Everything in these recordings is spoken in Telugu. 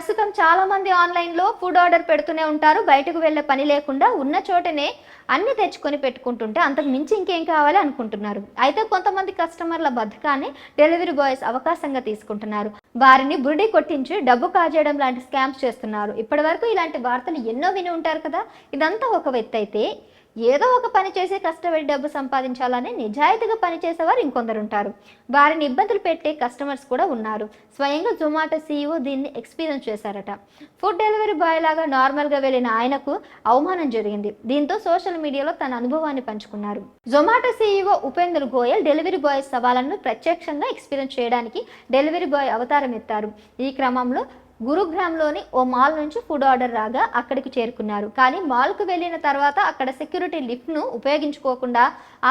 ప్రస్తుతం చాలా మంది ఆన్లైన్లో ఫుడ్ ఆర్డర్ పెడుతూనే ఉంటారు. బయటకు వెళ్ళే పని లేకుండా ఉన్న చోటనే అన్ని తెచ్చుకొని పెట్టుకుంటుంటే అంతకు మించి ఇంకేం కావాలి అనుకుంటున్నారు. అయితే కొంతమంది కస్టమర్ల బద్ధకాన్ని డెలివరీ బాయ్స్ అవకాశంగా తీసుకుంటున్నారు. వారిని బురిడి కొట్టించి డబ్బు కాజేయడం లాంటి స్కామ్స్ చేస్తున్నారు. ఇప్పటివరకు ఇలాంటి వార్తలు ఎన్నో విని ఉంటారు కదా. ఇదంతా ఒక ఎత్తు అయితే ఏదో ఒక పని చేసి కష్టపడి డబ్బు సంపాదించాలని నిజాయితీగా పనిచేసేవారు ఇంకొందరు ఉంటారు. వారిని ఇబ్బందులు పెట్టే కస్టమర్స్ కూడా ఉన్నారు. స్వయంగా జొమాటో సీఈఓ దీన్ని ఎక్స్పీరియన్స్ చేశారట. ఫుడ్ డెలివరీ బాయ్ లాగా నార్మల్గా వెళ్ళిన ఆయనకు అవమానం జరిగింది. దీంతో సోషల్ మీడియాలో తన అనుభవాన్ని పంచుకున్నారు. Zomato CEO Upendra Goyal delivery boy సవాళ్లను ప్రత్యక్షంగా ఎక్స్పీరియన్స్ చేయడానికి డెలివరీ బాయ్ అవతారం ఎత్తారు. ఈ క్రమంలో గురుగ్రామ్లోని ఓ మాల్ నుంచి ఫుడ్ ఆర్డర్ రాగా అక్కడికి చేరుకున్నారు. కానీ మాల్కు వెళ్ళిన తర్వాత అక్కడ సెక్యూరిటీ లిఫ్ట్ను ఉపయోగించుకోకుండా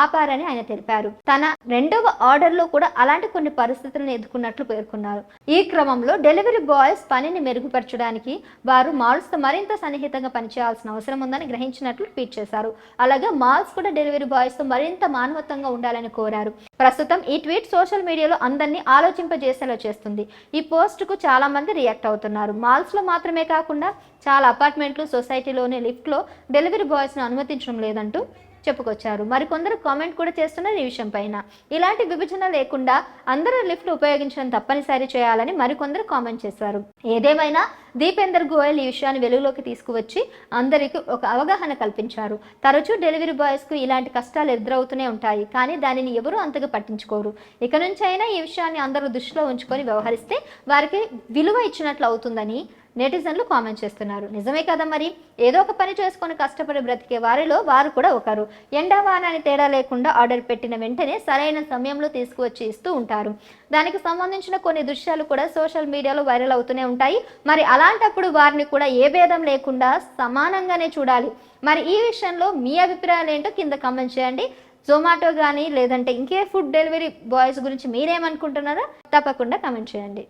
ఆపారని ఆయన తెలిపారు. తన రెండవ ఆర్డర్లో కూడా అలాంటి కొన్ని పరిస్థితులను ఎదుర్కొన్నట్లు పేర్కొన్నారు. ఈ క్రమంలో డెలివరీ బాయ్స్ పనిని మెరుగుపరచడానికి వారు మాల్స్తో మరింత సన్నిహితంగా పనిచేయాల్సిన అవసరం ఉందని గ్రహించినట్లు ట్వీట్ చేశారు. అలాగే మాల్స్ కూడా డెలివరీ బాయ్స్తో మరింత మానవత్వంగా ఉండాలని కోరారు. ప్రస్తుతం ఈ ట్వీట్ సోషల్ మీడియాలో అందరినీ ఆలోచింపజేసేలా చేస్తుంది. ఈ పోస్టుకు చాలా మంది రియాక్ట్ అవుతున్నారు. మాల్స్లో మాత్రమే కాకుండా చాలా అపార్ట్మెంట్లు, సొసైటీలోని లిఫ్ట్లో డెలివరీ బాయ్స్ను అనుమతించడం లేదంటూ చెప్పుకొచ్చారు. మరికొందరు కామెంట్ కూడా చేస్తున్నారు ఈ విషయం పైన. ఇలాంటి విభజన లేకుండా అందరూ లిఫ్ట్ ఉపయోగించడం తప్పనిసరి చేయాలని మరికొందరు కామెంట్ చేశారు. ఏదేమైనా దీపేందర్ గోయల్ ఈ విషయాన్ని వెలుగులోకి తీసుకువచ్చి అందరికీ ఒక అవగాహన కల్పించారు. తరచూ డెలివరీ బాయ్స్కు ఇలాంటి కష్టాలు ఎదురవుతూనే ఉంటాయి, కానీ దానిని ఎవరూ అంతగా పట్టించుకోరు. ఇక నుంచి అయినా ఈ విషయాన్ని అందరూ దృష్టిలో ఉంచుకొని వ్యవహరిస్తే వారికి విలువ ఇచ్చినట్లు అవుతుందని నెటిజన్లు కామెంట్ చేస్తున్నారు. నిజమే కదా మరి. ఏదో ఒక పని చేసుకొని కష్టపడి బ్రతికే వారిలో వారు కూడా ఒకరు. ఎండావానాన్ని తేడా లేకుండా ఆర్డర్ పెట్టిన వెంటనే సరైన సమయంలో తీసుకువచ్చి ఇస్తూ ఉంటారు. దానికి సంబంధించిన కొన్ని దృశ్యాలు కూడా సోషల్ మీడియాలో వైరల్ అవుతూనే ఉంటాయి. మరి అలాంటప్పుడు వారిని కూడా ఏ భేదం లేకుండా సమానంగానే చూడాలి. మరి ఈ విషయంలో మీ అభిప్రాయాలు ఏంటో కింద కామెంట్ చేయండి. జొమాటో కానీ లేదంటే ఇంకే ఫుడ్ డెలివరీ బాయ్స్ గురించి మీరేమనుకుంటున్నారో తప్పకుండా కామెంట్ చేయండి.